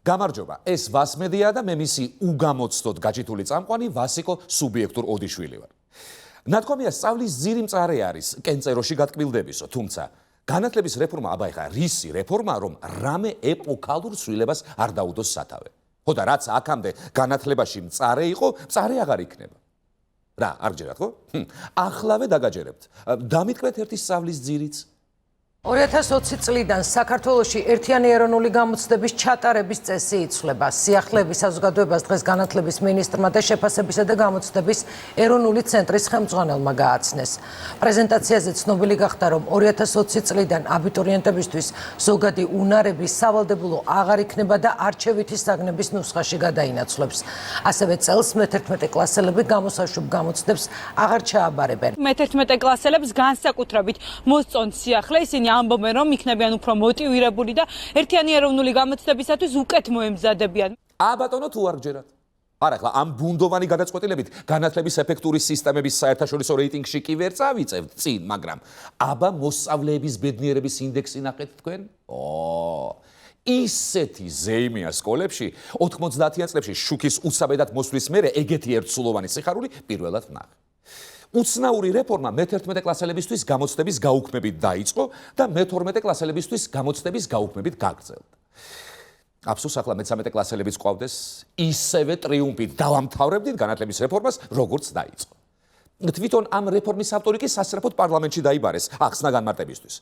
გამარჯობა, ეს ვასმედია და მე მისი უგამოცდოდ გაჭითული წამყვანი ვასიკო სუბიექტურ ოდიშვილი ვარ. ნათქვამია, სწავლის ძირი მწარე არის კენწეროში გატკბილდებისო, თუმცა განათლების რეფორმა აბა ეხა რისი რეფორმა, რომ რამე ეპოქალურ ცვლილებას არ დაუდოს სათავე. ხო და რაც აქამდე განათლებაში მწარე იყო, მწარე აღარ იქნება. რა, არ გჯერათ, ხო? ახლავე დაგაჯერებთ. დამიტყვეთ ერთი სწავლის ძირიც. 2020 წლიდან საქართველოში ერთიანი ეროვნული გამოცდების ჩატარების წესი იცვლება. სიახლეების საზოგადოებას დღეს განათლების მინისტრმა და შეფასებისა და გამოცდების ეროვნული ცენტრის ხელმძღვანელმა გააცნეს. პრეზენტაციაზე ცნობილი გახდა, რომ 2020 წლიდან აბიტურიენტებისთვის ზოგადი უნარები სავალდებულო აღარ იქნება და არჩევითი საგნების ნუსხაში გადაინაცვლებს. ასევე წელს მე-11 კლასელები გამოსაშვებ გამოცდებს აღარ ჩააბარებენ. მე-11 კლასელებს განსაკუთრებით მოსწონთ სიახლე, ისინი ამბობენ, რომ იქნებიან უფრო მოტივირებული და ერთიანი ეროვნული გამოცდებისათვის უკეთ მოემზადებიან. ბატონო, თუ არ გჯერათ. არა, ახლა ამ ბუნდოვანი გადაწყვეტილებით განათლების ეფექტური სისტემების საერთაშორისო რეიტინგში კი ვერ წავიწევთ წინ, მაგრამ აბა მოსწავლეების ბედნიერების ინდექსი ნახეთ თქვენ? ისეთი ზეიმია სკოლებში 90-იან წლებში შუქის უცაბედად მოსვლის მერე ეგეთი ერთსულოვანი სიხარული პირველად ვნახე. უცნაური რეფორმა მე-11 კლასელებისთვის გამოცდების გაუქმებით დაიწყო და მე-12 კლასელებისთვის გამოცდების გაუქმებით გაგრძელდა. აფსოს, ახლა მე-13 კლასელებიც ყავდეს, ისევე ტრიუმფით დავამთავრებდით განათლების რეფორმას, როგორც დაიწყო. თვითონ ამ რეფორმის ავტორი კი სასწრაფოდ პარლამენტში დაიბარეს ახსნა განმარტებისთვის.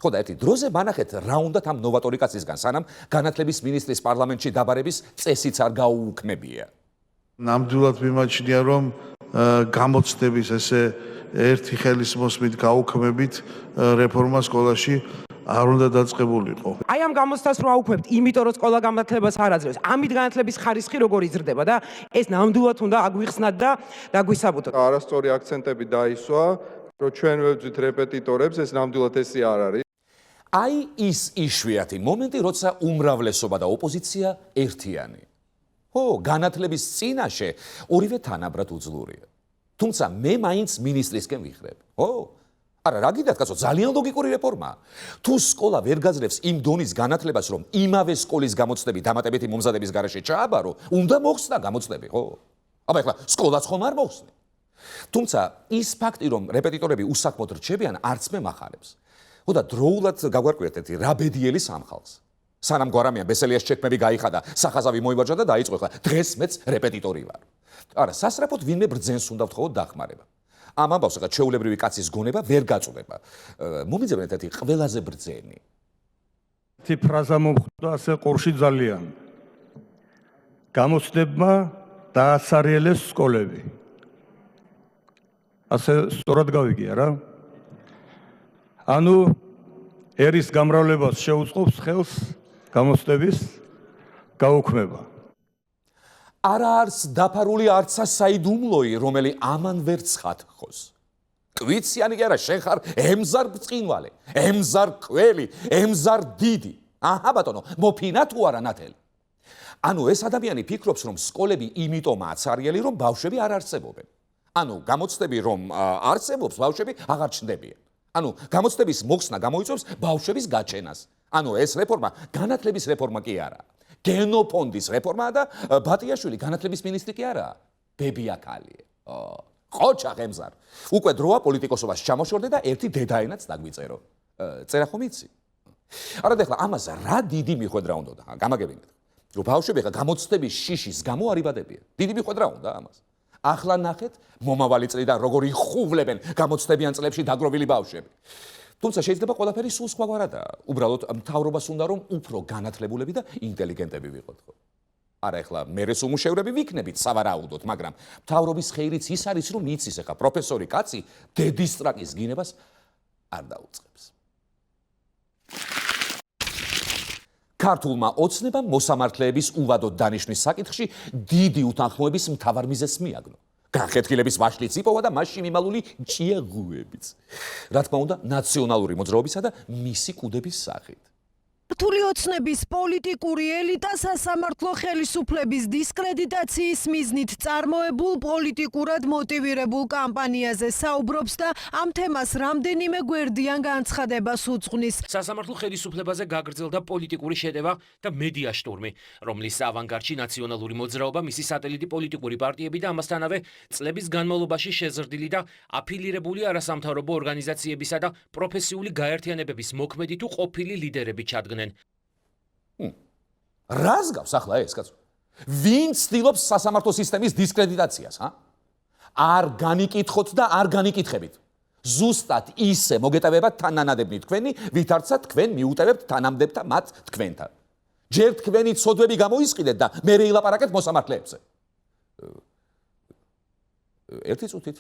ხო და ერთი დროზე მანახეთ რა უნდათ ამ ნოვატორი კაცისგან, სანამ განათლების მინისტრის პარლამენტში დაბარების წესიც არ გაუუქმებია. ნამდვილად მიმაჩნია, რომ გამოცდების ესე ერთი ხელის მოსმით გაუქმებით რეფორმა სკოლაში არ უნდა დაწყებულიყო. აი ამ გამოცდას რო აუქმებთ, იმიტომ რომ სკოლა განათლებას არ აძლევს. ამით განათლების ხარისხი როგორ იზრდება და ეს ნამდვილად უნდა აგვიხსნათ და დაგვისაბუთოთ. არასწორი აქცენტები დაისვა, რომ ჩვენ ვებძვით რეპეტიტორებს, ეს ნამდვილად ესე არ არის. აი ის იშვიათი მომენტი, როცა უმრავლესობა და ოპოზიცია ერთიანი. ხო, განათლების წინაშე ორივე თანაბრად უძლურია. თუმცა მე მაინც მინისტრისკენ ვიხრებ. ხო? არა, რა გინდათ, კაცო, ძალიან ლოგიკური რეფორმაა. თუ სკოლა ვერ გაძლევს იმ დონის განათლებას, რომ იმავე სკოლის გამოცდები დამატებითი მომზადების გარეშე ჩააბარო, უნდა მოხსნა გამოცდები, ხო? აბა ეხლა სკოლაც ხომ არ მოხსნი. თუმცა ის ფაქტი, რომ რეპეტიტორები უსაქმოდ რჩებიან, არც მე მახარებს. ხო და დროულად გაგვარკვიეთ ერთი რაბედიელი სამხალს. სანამ გვარამიან ბესელიას ჩექმები გაიხადა, სახაზავი მოივარჯა და დაიწყო, ახლა დღეს მეც რეპეტიტორი ვარ. არა, სასწრაფოდ ვინმე ბრძენს უნდა ვთხოვოთ დახმარება. ამ ამბავს ახლა ჩვეულებრივი კაცის გონება ვერ გაწუდება. მომიძებნეთ ერთი ყველაზე ბრძენი. ერთი ფრაზა მომხვდა ასე ყურში ძალიან. გამოცდებმა დაასარიელეს სკოლები. ასე სწორად გავიგია რა? ანუ ერის გამრავლებას შეუწყობს ხელს გამოცდების გაუქმება. არა არც დაფარული არცა საიდუმლოი, რომელი ამან ვერ ცხადხოს. კვიციანი კი არა, შენ ხარ ემზარ ბრწყინვალე, ემზარ ყველი, ემზარ დიდი. აჰა ბატონო, მოფინა თუ არა ნათელი. ანუ ეს ადამიანი ფიქრობს, რომ სკოლები იმიტომაა ცარიელი, რომ ბავშვები არ არსებობენ. ანუ გამოცდები რომ არსებობს, ბავშვები აღარ ჩნდებიან. ანუ გამოცდების მოხსნა გამოიწვევს ბავშვების გაჩენას. ანუ ეს რეფორმა განათლების რეფორმა კი არაა. გენოფონდის რეფორმაა და ბატიაშვილი განათლების მინისტრი კი არაა. ბებია-ქალია. ყოჩა ღემზარ. უკვე დროა პოლიტიკოსობას ჩამოშორდე და ერთი დედაენაც დაგვიწერო. წერა ხომ იცი? არა და ახლა ამას რა დიდი მიხვედრა უნდა და გამაგებინეთ. რომ ბავშვები ახლა გამოცდების შიშის გამო არ იბადებიან. დიდი მიხვედრა უნდა ამას. ახლა ნახეთ მომავალი წლიდან როგორ იხუვლებენ გამოცდებიან წლებში დაგროვილი ბავშვები. თუმცა შეიძლება ყველაფერი სულ სხვაგვარადაა. უბრალოდ მთავრობას უნდა რომ უფრო განათლებულები და ინტელიგენტები ვიყოთ. არა, ეხლა მერე უმუშევრები ვიქნებით სავარაუდოდ, მაგრამ მთავრობის ხეირიც ის არის, რომ იცის ეხლა პროფესორი კაცი დედის ტრაკის გინებას არ დაუწყებს. ქართულმა ოცნებამ მოსამართლეების უვადოდ დანიშვნის საკითხში დიდი უთანხმოების მთავარ მიზეზს მიაგნო. განხეთქილების ვაშლიც იპოვა და მასში მიმალული ჭიაღუებიც. რა თქმა უნდა, ნაციონალური მოძრაობისა და მისი კუდების სახით. ქართული ოცნების პოლიტიკური ელიტა სასამართლო ხელისუფლების დისკრედიტაციის მიზნით წარმოებულ პოლიტიკურად მოტივირებულ კამპანიაზე საუბრობს და ამ თემას რამდენიმე გვერდიან განცხადებას უძღვნის. სასამართლო ხელისუფლებაზე გაგრძელდა პოლიტიკური შეტევა და მედია შტურმი, რომლის ავანგარდში ნაციონალური მოძრაობა, მისი სატელიტი პოლიტიკური პარტიები და ამასთანავე წლების განმავლობაში შეზრდილი და აფილირებული არასამთავრობო ორგანიზაციებისა და პროფესიული გაერთიანებების მოქმედი თუ ყოფილი ლიდერები ჩადგნენ. რას გავს ახლა ეს კაცო? ვინ ცდილობს სასამართლო სისტემის დისკრედიტაციას, არ განიკითხოთ და არ განიკითხებით. ზუსტად ისე მოგეტევებათ თანანადებნი თქვენი, ვითარცა თქვენ მიუტევებთ თანამდებთა მათ თქვენთან. ჯერ თქვენი ცოდვები გამოისყიდეთ და მერე ილაპარაკეთ მოსამართლეებზე. ერთი წუთით.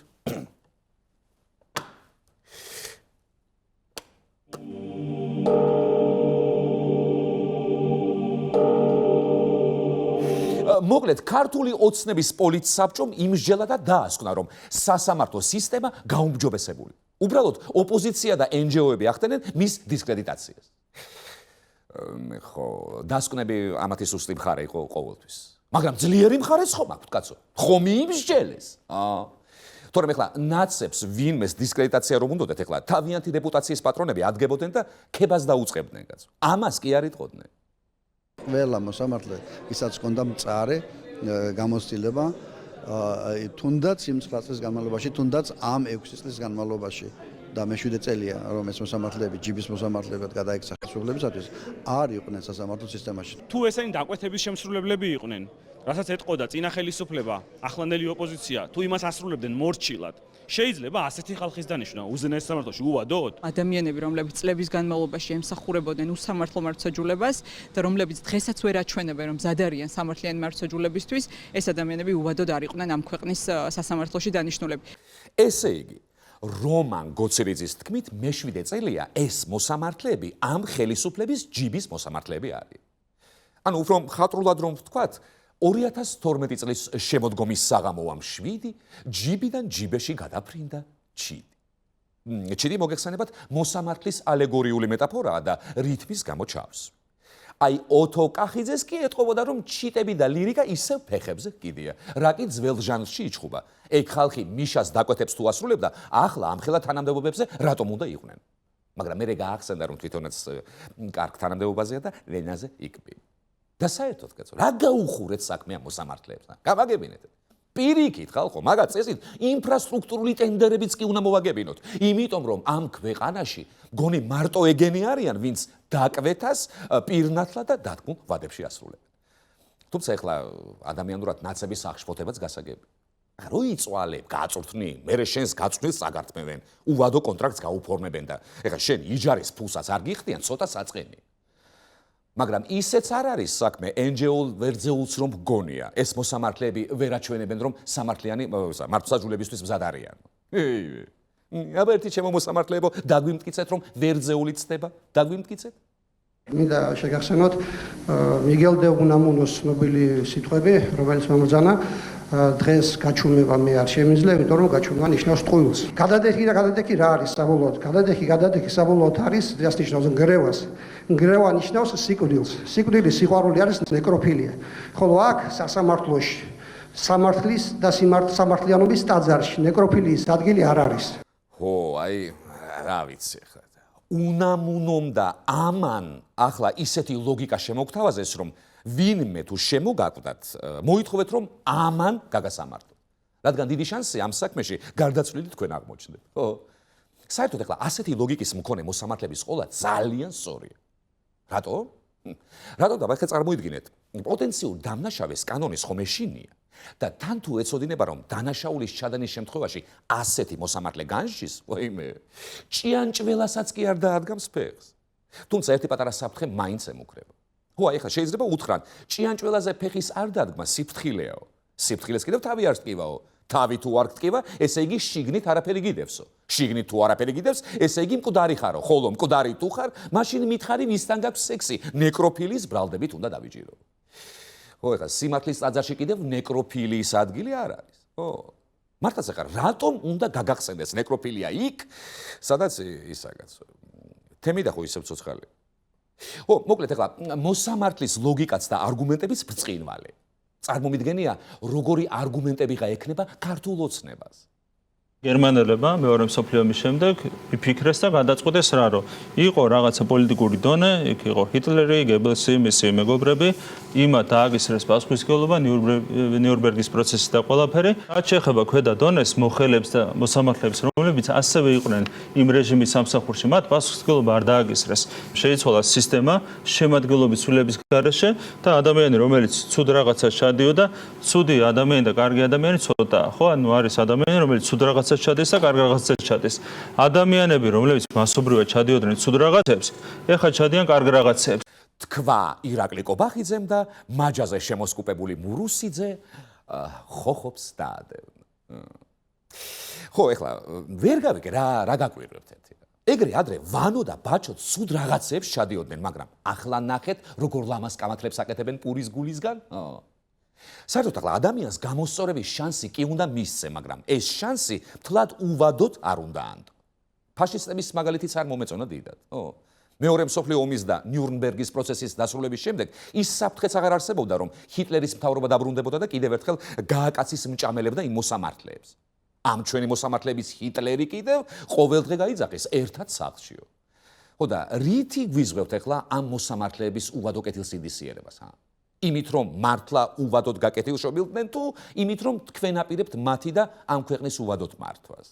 მოკლედ, ქართული ოცნების პოლიტსაბჭომ იმსჯელა და დაასკვნა, რომ სასამართლო სისტემა გაუმჯობესებული. უბრალოდ ოპოზიცია და NGO-ები ახდენენ მის დისკრედიტაციას. ხო, დასკვნები ამათი სუსტი მხარე იყო ყოველთვის. მაგრამ ძლიერი მხარეც ხომ აქვთ, კაცო? ხომ იმსჯელეს? თორემ ეხლა ნაცებს ვინმეს დისკრედიტაცია რომ უნდათ, ეხლა თავიანთი რეპუტაციის პატრონები ადგებოდნენ და ქებას დაუწყებდნენ, კაცო. ამას კი არ იტყოდნენ. ყველა მოსამართლე ვისაც ჰქონდა მწარე გამოცდილება თუნდაც იმ 9 წლის განმავლობაში, თუნდაც ამ 6 წლის განმავლობაში და მე-7 წელია რომ ეს მოსამართლეები ჯიბის მოსამართლეებად გადაიქცა ხელისუფლებისათვის არ იყვნენ სასამართლო სისტემაში. თუ ესენი დაკვეთების შემსრულებლები იყვნენ, რასაც ეტყოდა წინა ხელისუფლება, ახლანდელი ოპოზიცია, თუ იმას ასრულებდნენ მორჩილად, შეიძლება ასეთი ხალხის დანიშვნა უზენაეს სამართლოში უვადოთ? ადამიანები, რომლებიც წლების განმავლობაში ემსახურებოდნენ უსამართლო მართლმსაჯულებას და რომლებიც დღესაც ვერ აჩვენებენ, რომ მზად არიან სამართლიანი მართლმსაჯულებისთვის, ეს ადამიანები უვადოდ არ იყვნენ ამ ქვეყნის სასამართლოში დანიშნულები. ესე იგი, რომან გოცირიძის თქმით, მე-7 წელია ეს მოსამართლეები ამ ხელისუფლების ჯიბის მოსამართლეები არის. ანუ უფრო მხატვრულად რომ ვთქვათ, 2012 წლის შემოდგომის საღამოა 7, ჯიბიდან ჯიბეში გადაფრინდა ჩიდი. ჩიდი მოგეხსენებათ მოსამართლის ალეგორიული მეტაფორაა და რითმის გამო ჩავს. აი ოთო კახიძეს კი ეტყობოდა რომ ჩიტები და ლირიკა ისევ ფეხებზე კიდია, რა კი ძველ ჟანრში იჩხუბა. ეგ ხალხი მიშას დაკვეთებს თუ ასრულებდა, ახლა ამხელა თანამდებობებზე რატომ უნდა იყვნენ? მაგრამ მე გაახსენდა რომ თვითონაც კარგ თანამდებობაზეა და რენაზე იქბი. და საერთოდ კაცო, რა გაუხურეთ საქმე ამ მოსამართლეებს? გამაგებინეთ. პირიქით ხალხო, მაგათ წესით ინფრასტრუქტურული ტენდერებიც კი უნდა მოვაგებინოთ. იმიტომ რომ ამ ქვეყანაში გონი მარტო ეგენი არიან, ვინც დაკვეთას პირნათლად და დათქმულ ვადებში ასრულებენ. თუმცა ეხლა ადამიანურად ნაცების აღშფოთებაც გასაგები. რო იწვალებ, გაწვრთნი, მერე შენს გაწვრთნილს აგართმევენ, უვადო კონტრაქტს გაუფორმებენ და ეხლა შენ იჯარის ფულსაც არ გიხდიან, ცოტა საწყენი. მაგრამ ისეც არ არის საქმე NGO ვერძეულს რომ გონია. ეს მოსამართლეები ვერ აჩვენებენ რომ სამართლიანი მართლმსაჯულებისთვის მზად არიან. აბა ერთი ჩემო მოსამართლეებო, დაგვიმტკიცეთ რომ ვერძეული ცდება, დაგვიმტკიცეთ? მინდა შეგახსენოთ მიგელ დე უნამუნოს ცნობილი სიტყვები, რომელიც მომბრძანა დღეს გაჩუმება მე არ შემიძლია, იმიტომ რომ გაჩუმება ნიშნავს ტყუილს. გადადეხი და გადადეხი რა არის საბოლოოდ? გადადეხი საბოლოოდ არის დღეს ნიშნავს ნგრევას. ნგრევა ნიშნავს სიკვდილს. სიკვდილის სიყვარული არის ნეკროფილია. ხოლო აქ სასამართლოში სამართლის და სამართლიანობის ტაძარში ნეკროფილიის ადგილი არ არის. ხო, აი, რა ვიცი ახლა. უნამუნომ და ამან ახლა ისეთი ლოგიკა შემოგთავაზეს, რომ ვინმე თუ შემოგაკვდათ, მოითხოვეთ რომ ამან გაგასამართლოთ. რადგან დიდი შანსია ამ საქმეში გარდაცვლილი თქვენ აღმოჩნდეთ. ხო. საერთოდ ახლა ასეთი ლოგიკის მქონე მოსამართლების ყოლა ძალიან სწორია. რატო? რატო და ახლა წარმოიდგინეთ, პოტენციურ დამნაშავეს კანონის ხომ ეშინია და თან თუ ეცოდინება რომ დანაშაულის ჩადენის შემთხვევაში ასეთი მოსამართლე განშის, ვაიმე, ჭიანჭველასაც კი არ დაადგამს ფეხს. თუმცა ერთი პატარა საფრთხე მაინც ემუქრება. ხო, აი ხა შეიძლება უთხრან, ჭიანჭველაზე ფეხის არ დადგმა სიფრთხილეაო. სიფრთხილეს კიდევ თავი არ ტკივაო. თავი თუ არ გტკივა, ესე იგი შიგნით არაფერი გიდევსო. შიგნით თუ არაფერი გიდევს, ესე იგი მკვდარი ხარო. ხოლო მკვდარი თუ ხარ, მაშინ მითხარი ვისთან გაქვს სექსი. ნეკროფილის ბრალდებით უნდა დავიჯირო. ხო, ეხლა სიმართლის ტაძარში კიდევ ნეკროფილიის ადგილი არ არის. ხო. მართლაც ეხლა რატომ უნდა გაგახსენდეს ნეკროფილია იქ, სადაც ისაგაც. თემი და ხო ისევ ცოცხალი. მოკლედ ახლა მოსამართლის ლოგიკაც და არგუმენტებიც ბრწყინვალე. წარმომიდგენია, როგორი არგუმენტები გაექნება ქართულ ოცნებას. გერმანელებმა მეორე მსოფლიო ომის შემდეგ იფიქრეს და გადაწყვიტეს რა რომ იყო რაღაცა პოლიტიკური დონე, იქ იყო ჰიტლერი, გებელსი, მისი მეგობრები, იმათ დააგისრეს პასუხისმგებლობა ნიურნბერგის პროცესი და ყველაფერი. რაც შეეხება ქვედა დონეს, მოხელებს და მოსამართლეებს, რომლებიც ასევე იყვნენ იმ რეჟიმის სამსახურში, მათ პასუხისმგებლობა არ დააგისრეს. შეიცვალა სისტემა შემადგენლობის ცვლილების გარეშე და ადამიანი, რომელიც ცუდ რაღაცას ჩადიოდა, ცუდი ადამიანი და კარგი ადამიანი ცოტაა, ხო? ანუ არის ადამიანი, რომელიც ცუდ რაღაცას ჩადის და კარგ რაღაცას ჩადის. ადამიანები, რომლებიც მასობრივად ჩადიოდნენ ცუდ რაღაცებს, ეხლა ჩადიან კარგ რაღაცებს. თქვა ირაკლი კობახიძემ და მაჯაზე შემოსკუპებული მურუსიძე ხოხობს დაადევნა. ხო, ეხლა ვერ გავიგე რა გაგვირებთ ერთი. ეგრე ადრე ვანო და ბაჩო ცუდ რაღაცებს ჩადიოდნენ, მაგრამ ახლა ნახეთ, როგორ ლამას კამათლებს აკეთებენ პურის გულისგან. საერთოდ ახლა ადამიანს გამოსწორების შანსი კი უნდა მისცე, მაგრამ ეს შანსი მთლად უვადოდ არ უნდა ანდო. ფაშისტების მაგალითიც არ მომეწონა დიდად. მეორე მსოფლიო ომის და ნიურნბერგის პროცესის დასრულების შემდეგ ის საფრთხეც აღარ არსებობდა, რომ ჰიტლერის მთავრობა დაბრუნდებოდა და კიდევ ერთხელ გააკაცის მჭამელებდა იმ მოსამართლეებს. ამ ჩვენი მოსამართლეების ჰიტლერი კიდევ ყოველდღე გაიძახეს ერთად სახლშიო. ხო და რითი გვიზღვევთ ახლა ამ მოსამართლეების უვადო კეთილსინდისიერებას, იმით რომ მართლა უვადოდ გაკეთილშობილდნენ თუ იმით რომ თქვენ აპირებთ მათი და ამ ქვეყნის უვადოდ მართვას.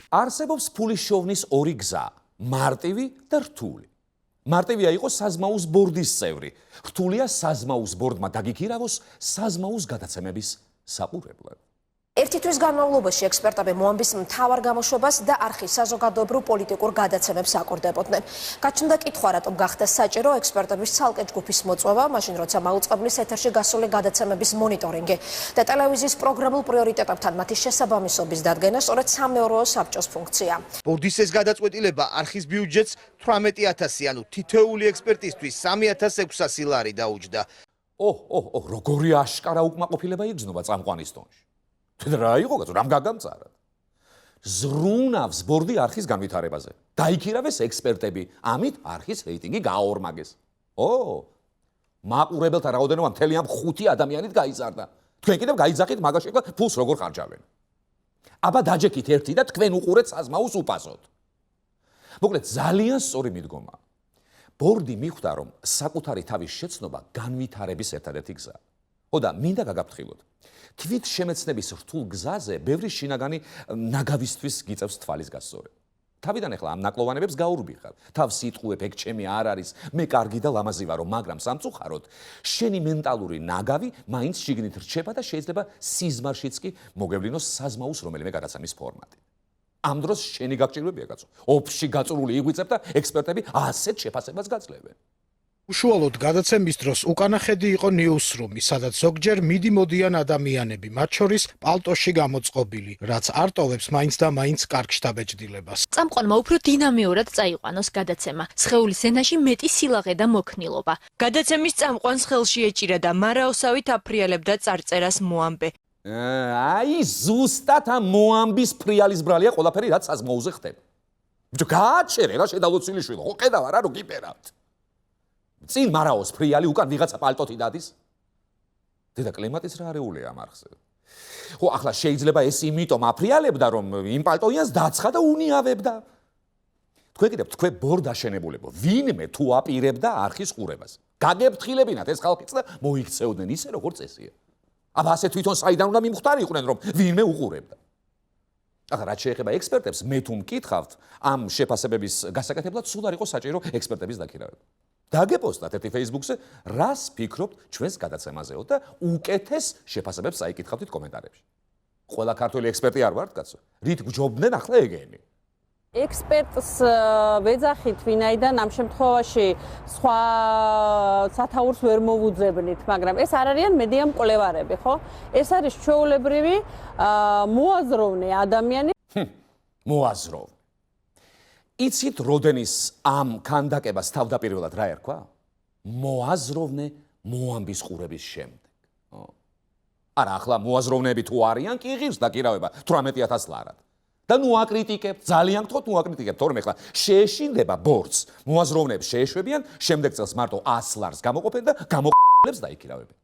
არსებობს ფულის შოვნის ორი გზა, მარტივი და რთული. მარტივია იყოს საზმაუს ბორდის წევრი, რთულია საზმაუს ბორდმა დაგიქირავოს საზმაუს გადაცემების საყურებლად. ერთი თვის განმავლობაში ექსპერტები მოამბის მთავარ გამოშვებას და არხის საზოგადოებრივ პოლიტიკურ გადაცემებს აკორდებოდნენ. გაჩნდა კითხვა, რატომ გახდა საჭირო ექსპერტების ცალკე ჯგუფის მოწვევა, მაშინ როცა მაუწყებლის ეთერში გასული გადაცემების მონიტორინგი და ტელევიზიის პროგრამულ პრიორიტეტებთან მათი შესაბამისობის დადგენა სწორედ სამეურვეო საბჭოს ფუნქცია. ბორდის ეს გადაწყვეტილება არხის ბიუჯეტს 18,000, ანუ თითოეული ექსპერტისთვის 3,600 ლარი დაუჯდა. როგორი აშკარა უკმაყოფილება იგრძნობა წამყვანის ტონში. რა იყო კაცო, რამ გაგამწარად? ზრუნავს ბორდი არხის განვითარებაზე. დაიქირავეს ექსპერტები, ამით არხის რეიტინგი გააორმაგეს. მაყურებელთა რაოდენობა მთელი ამ 5 ადამიანით გაიზარდა. თქვენ კიდევ გაიძახით მაგაში ფულს როგორ ხარჯავენ. აბა დაჯექით ერთი და თქვენ უყურეთ საზმაუს უპასოდ. მოკლედ ძალიან სწორი მიდგომა. ბორდი მიხვდა, რომ საკუთარი თავის შეცნობა განვითარების ერთადერთი გზაა. და მინდა გაგაფრთხილოთ. თვით შემეცნების რთულ გზაზე ბევრი შინაგანი ნაგავისთვის გიწევს თვალის გასწორება. თავიდან ახლა ამ ნაკლოვანებებს გაურბიხარ. თავს იტყუებ, ეგ ჩემი არ არის, მე კარგი და ლამაზი ვარო, მაგრამ სამწუხაროდ, შენი მენტალური ნაგავი მაინც შიგნით რჩება და შეიძლება სიზმარშიც კი მოგევლინოს საზმაუს რომელიმე გადაცემის ფორმატი. ამ დროს შენი გაგჭირვებია კაცო. ოფში გაწურული იღვიწებ და ექსპერტები ასეთ შეფასებას გაძლევენ. უშუალოდ გადაცემის დროს უკანა ხედი იყო ნიუსრუმი, სადაც ზოგჯერ მიდი-მოდიან ადამიანები, მათ შორის პალტოში გამოწყობილი, რაც არ ტოვებს მაინც და მაინც კარგ შთაბეჭდილებას. წამყვანმა უფრო დინამიურად წაიყვანოს გადაცემა. სხეულის ენაში მეტი სილაღე და მოქნილობა. გადაცემის წამყვანს ხელში ეჭირა და მარაოსავით აფრიალებდა წარწერას მოამბე. აი ზუსტად ამ მოამბის ფრიალის ბრალია ყველაფერი, რაც საზმაუზე ხდება. ბიჭო, გააჩერე რა შედალოცილიშვილო, ხო ხედავ რა რო გიპერავთ. წინ მარაოს ფრიალი უკან ვიღაცა პალტოთი დადის. დედა კლიმატის რა არეულია ამ არხზე. ხო, ახლა შეიძლება ეს იმიტომ აფრიალებდა, რომ იმ პალტოიანს დაცხა და უნიავებდა. თქვენ კიდევ თქვენ ბორდაშენებულებო, ვინმე თუ აპირებდა არხის ყურებას. გაგეფრთხილებინათ ეს ხალხიც და მოიქცეოდნენ ისე როგორც წესია. აბა ასე თვითონ საიდან უნდა მიმხდარიყვნენ, რომ ვინმე უყურებდა. ახლა რაც შეეხება ექსპერტებს, მე თუ მკითხავთ, ამ შეფასებების გასაკეთებლად სულ არ იყო საჭირო ექსპერტების დაქირავება. დაგეპოსტათ ერთი Facebook-ზე, რას ფიქრობთ ჩვენს გადაცემაზეო და უკეთეს შეფასებებს წაიკითხავთ კომენტარებში. ყველა ქართველი ექსპერტი არ ვართ, კაცო. რით გჯობდნენ ახლა ეგენი? ექსპერტს ვეძახით, ვინაიდან ამ შემთხვევაში სხვა სათაურს ვერ მოვუძებნით, მაგრამ ეს არ არიან მედია მკვლევარები, ხო? ეს არის ჩვეულებრივი მოაზროვნე ადამიანი. მოაზროვნე. იცით როდენის ამ ქანდაკებას თავდაპირველად რა ერქვა? მოაზროვნე მოამბის ყურების შემდეგ. არა, ახლა მოაზროვნეები თუ არიან, კი ღირს დაკირავება 18,000 ლარად. და ნუ აკრიტიკებთ, ძალიან გთხოვთ, ნუ აკრიტიკებთ, თორემ ახლა შეეშინდება ბორცს, მოაზროვნეებს შეეშვებიან, შემდეგ წელს მარტო 100 ლარს გამოყოფენ და გამოყოფლებს დაიქირავებენ.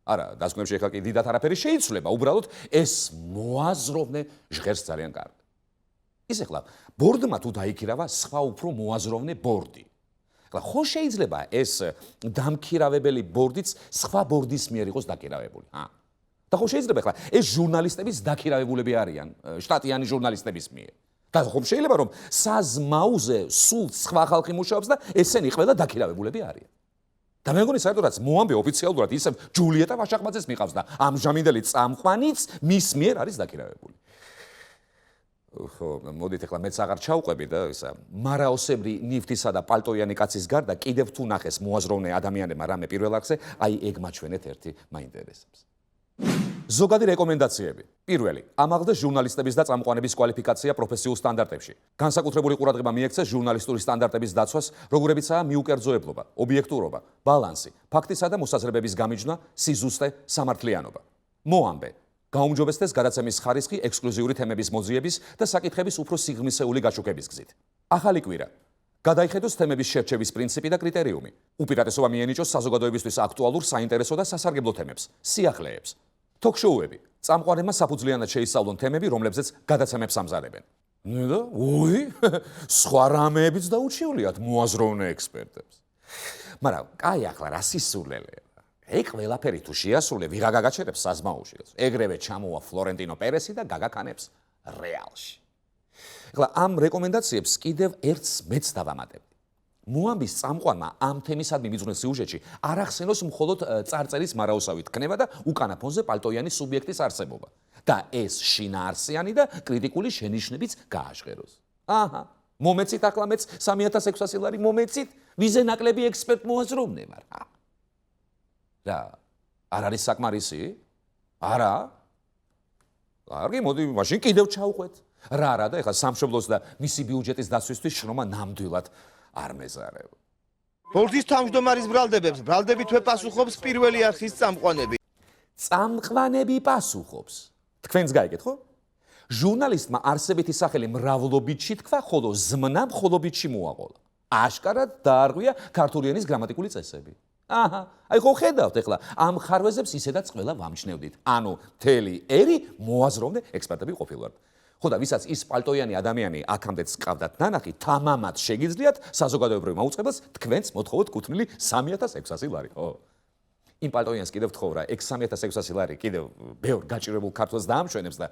არა, დასკვნებში ახლა კი დიდათ არაფერი შეიცვლება, უბრალოდ ეს მოაზროვნე ჟღერს ძალიან კარგად. ის ახლა ბორდმა თუ დაიქირავა სხვა უფრო მოაზროვნე ბორდი. ახლა ხო შეიძლება ეს დამქირავებელი ბორდიც სხვა ბორდის მიერ იყოს დაქირავებული, და ხო შეიძლება ახლა ეს ჟურნალისტების დაქირავებულები არიან, შტატიანი ჟურნალისტების მიერ. და ხომ შეიძლება რომ საზმაუზე სულ სხვა ხალხი მუშაობს და ესენი ყველა დაქირავებულები არიან. და მე მგონი საერთოდაც მოამბე ოფიციალურად ისევ ჯულიეტა ვაშაყბაძეს მიყავს და ამჟამინდელი წამყვანიც მის მიერ არის დაქირავებული. ხო, მოდით ახლა მეც აღარ ჩავყვები და ისა მარაოსებრი ნივთისა და პალტოიანი კაცის გარდა კიდევ თუ ნახეს მოაზროვნე ადამიანებმა რამე პირველ არხზე, აი ეგ მაჩვენეთ ერთი მაინტერესებს. ზოგადი რეკომენდაციები. პირველი, ამაღლდეს ჟურნალისტების და წამყვანების კვალიფიკაცია პროფესიულ სტანდარტებში. განსაკუთრებული ყურადღება მიექცეს ჟურნალისტური სტანდარტების დაცვას, როგორებიცაა მიუკერძოებლობა, ობიექტურობა, ბალანსი, ფაქტისა და მოსაზრებების გამიჯვნა, სიზუსტე, სამართლიანობა. მოამბე, გაუმჯობესდეს გადაცემის ხარისხი ექსკლუზიური თემების მოძიების და საკითხების უფრო სიღრმისეული გაჩუქების გზით. ახალი კვირა. გადაიხედოს თემების შერჩევის პრინციპი და კრიტერიუმი. უპირატესობა მიენიჭოს საზოგადოებისთვის აქტუალურ, საინტერესო და სასარგებლო თემებს, სიახლეებს. თოქ-შოუები. წამყვანებმა საფუძვლიანად შეისწავლონ თემები, რომლებზეც გადაცემებს ამზადებენ. ნუ და უი, სხვა რამეებიც დაუჩიულიათ მოაზროვნე ექსპერტებს. მაგრამ კაი ახლა რა სისულელეა. ეგ ყველაფერი თუ შეასრულე, ვიღა გაგაჩერებს საზმაუში. ეგრევე ჩამოვა ფლორენტინო პერესი და გაგაქანებს რეალში. ახლა ამ რეკომენდაციებს კიდევ ერთს მეც დავამატებ. მოამბის წამყვანმა ამ თემისადმი მიზნულ სიუჟეტში არ ახსენოს მხოლოდ წარწერის მარაოსავით ქნება და უკანა ფონზე პალტოიანი სუბიექტის არსებობა და ეს შინაარსიანი და კრიტიკული შენიშვნებიც გააჟღეროს. აჰა, მომეცით ახლა მეც 3600 ლარი მომეცით, ვიზე ნაკლები ექსპერტ მოაზროვნე ვარ. რა, არ არის საკმარისი? არა? კარგი, მოდი, მაშინ კიდევ ჩავყვეთ. რა და ეხლა სამშობლოს და მისი ბიუჯეტის დაცვისთვის შრომა ნამდვილად არ მეზარება. ბორდის თავმჯდომარის ბრალდებებს ბრალდებითვე პასუხობს პირველი არხის წამყვანები. წამყვანები პასუხობს. თქვენს გაიგეთ, ხო? ჟურნალისტმა არსებითი სახელი მრავლობითში თქვა, ხოლო ზმნა მხოლობითში მოაყოლა. აშკარად დაარღვია ქართული ენის გრამატიკული წესები. აჰა, აი ხო ხედავთ ეხლა ამ ხარვეზებს ისედაც ყველა ვამჩნევდით. ანუ მთელი ერი მოაზროვნე ექსპერტები ყოფილვართ. ხო და ვისაც ის პალტოიანი ადამიანი აქამდეც ყავდათ ნანახი, თამამად შეგიძლიათ საზოგადოებრივ მაუწყებელს თქვენც მოთხოვოთ კუთვნილი 3600 ლარი, ხო? იმ პალტოიანს კიდევ ვთხოვ რა, 3600 ლარი კიდევ ბევრ გაჭირებულ ქართველს დაამშვენებს და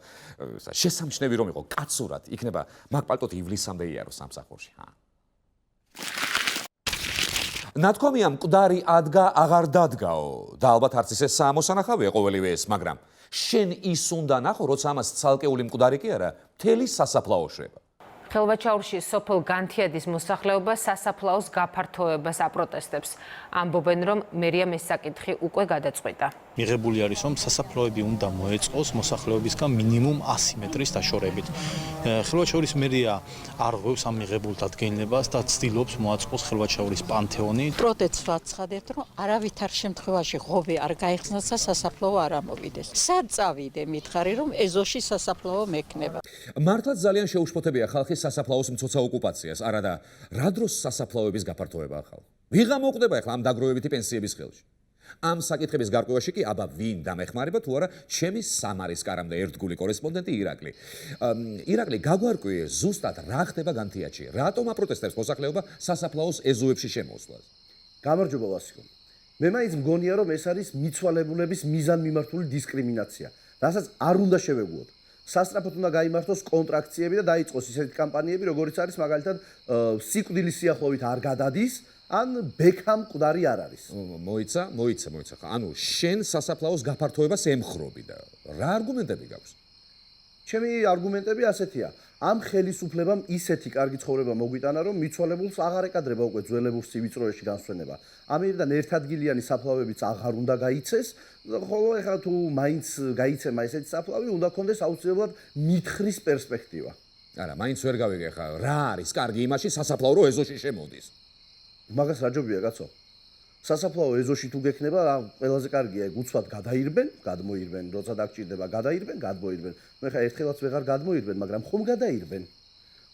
შესამჩნევი რომ იყო კაცურად, იქნება მაგ პალტოთი ივლისამდე იაროს სამსახურში, ნათქვამია მკვდარი ადგა აღარ დადგაო და ალბათ არც ისე სამოსანახავია ყოველივე ეს, მაგრამ შენ ის უნდა ნახო, როცა ამას ცალკეული მკვდარი კი არა, მთელი სასაფლაო შრება. ხელვაჩაურში სოფელ განთიადის მოსახლეობა სასაფლაოს გაფართოებას აპროტესტებს. ამბობენ, რომ მერიამ ეს საკითხი უკვე გადაწყვიტა. მიღებული არის, რომ სასაფლაოები უნდა მოეწყოს მოსახლეობისგან მინიმუმ 100 მეტრის დაშორებით. ხელვაჩაურის მერია არ ღვევს ამ მიღებულ დადგენილებას და ცდილობს მოაწყოს ხელვაჩაურის პანთეონი. პროტესტს ვაცხადებთ, რომ არავითარ შემთხვევაში ღობე არ გაიხსნას და სასაფლაო არ ამოვიდეს. სად წავიდე მითხარი, რომ ეზოში სასაფლაო მექნება. მართლაც ძალიან შეუშფოთებია ხალხის სასაფლაოს მცოცა ოკუპაციას, არა და რა დროს სასაფლაოების გაფართოება ახალ. ვიღა მოკვდება ახლა ამ დაგროვებითი პენსიების ხელში. ამ საკითხების გარკვევაში კი აბა ვინ დამეხმარება თუ არა ჩემი სამარის კარამდე ერთგული კორესპონდენტი ირაკლი. ირაკლი, გაგვარკვიე ზუსტად რა ხდება განთიადში. რატომ აპროტესტებს მოსახლეობა სასაფლაოს ეზოებში შემოსვლას? გამარჯობა ვასილო. მე მაინც მგონია რომ ეს არის მიცვალებულების მიზანმიმართული დისკრიმინაცია, რასაც არ უნდა შევეგუოთ. სასწრაფოდ უნდა გაიმართოს კონტრაქციები და დაიწყოს ისეთი კამპანიები, როგორიც არის მაგალითად სიკვდილის სიახლოვით არ გადადის, ან ბექამ მკვდარი არ არის. მოიცა. ანუ შენ სასაფლაოს გაფართოებას ემხრობი და რა არგუმენტები გაქვს? ჩემი არგუმენტები ასეთია. ამ ხელისუფლებამ ისეთი კარგი ცხოვრება მოგვიტანა, რომ მიცვალებულს აღარ ეკადრება უკვე ძველებურ სივიწროებში განსვენება. ამერიდან ერთადგილიანი საფლავებიც აღარ უნდა გაიცეს, ხოლო ეხლა თუ მაინც გაიცემა ესეთი საფლავი, უნდა კონდეს აუცილებლად მითხრის პერსპექტივა. არა, მაინც ვერ გავიგე ხა, რა არის კარგი იმაში სასაფლაო რო ეზოში შემოდის? მაგას რა ჯობია, კაცო? სასაფლაო ეზოში თუ გექნება, ყველაზე კარგია ეგ უცბად გადმოირბენ, როცა დაგჭირდება, გადმოირბენ. მე ხა ერთხელაც ვეღარ გადმოირბენ, მაგრამ ხომ გადაირბენ.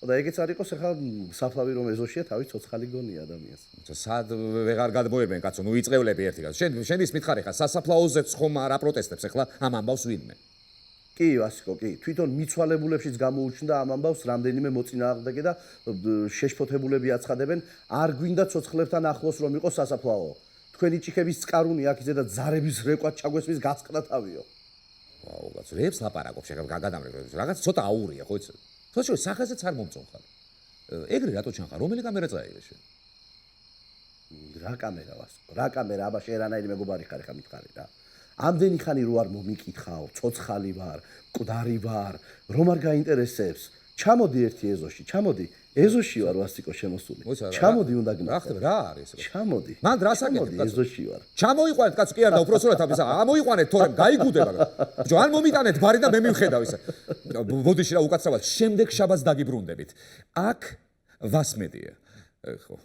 და ეგეც არ იყოს ახლა საფლავი რომ ეზოშია, თავის ცოცხალი გონია ადამიანს. სად ვეღარ გადმოებენ კაცო, ნუ იწევლები ერთი კაცო. შენ ის მითხარი ხა სასაფლაოზეც ხომ რა პროტესტებს ახლა ამ ამბავს ვინმე? კი, ვასიკო, კი. თვითონ მიცვალებულებშიც გამოუჩნდა ამ ამბავს რამდენიმე მოწინააღმდეგე და შეშფოთებულები აცხადებენ, არ გვინდა ცოცხლებთან ახლოს რომ იყოს სასაფლაო. თქვენი ჭიქების წყარუნი აქ იზედა ზარების რეკვად ჩაგვესმის გასყდა თავიო. ვაუ, კაცო, რებს ლაპარაკობ შეგა გადამრეკო. რაღაც ცოტა აურია, ხო იცი? თორე სახაზეც არ მომწონხარ. ეგრე რატო ჩანხარ? რომელი კამერა წაიღე შენ? რა კამერა ვასიკო? რა კამერა? აბა შენ რანაირი მეგობარი ხარ ხა მითხარი რა. ამდენი ხანი რო არ მომიკითხავ, ცოცხალი ვარ, მკვდარი ვარ, რომ არ გაინტერესებს. ჩამოდი ერთი ეზოში, ჩამოდი. ეზოში ვარ ვასიკო შემოსული. ჩამოდი უნდა გნახო. რა ხდება, რა არის ეს? ჩამოდი. მან რა საკეთებ, კაცო? ეზოში ვარ. ჩამოიყვანეთ, კაცო, კი არ და უпроსტად აბისა. ამოიყვანეთ, თორემ გაიგუდება. ბიჭო, არ მომიტანეთ ბარი და მე მივხედავ ისე. ბოდიში რა უკაცრავად, შემდეგ შაბათს დაგიბრუნდებით. აქ ვასმედია. ხო.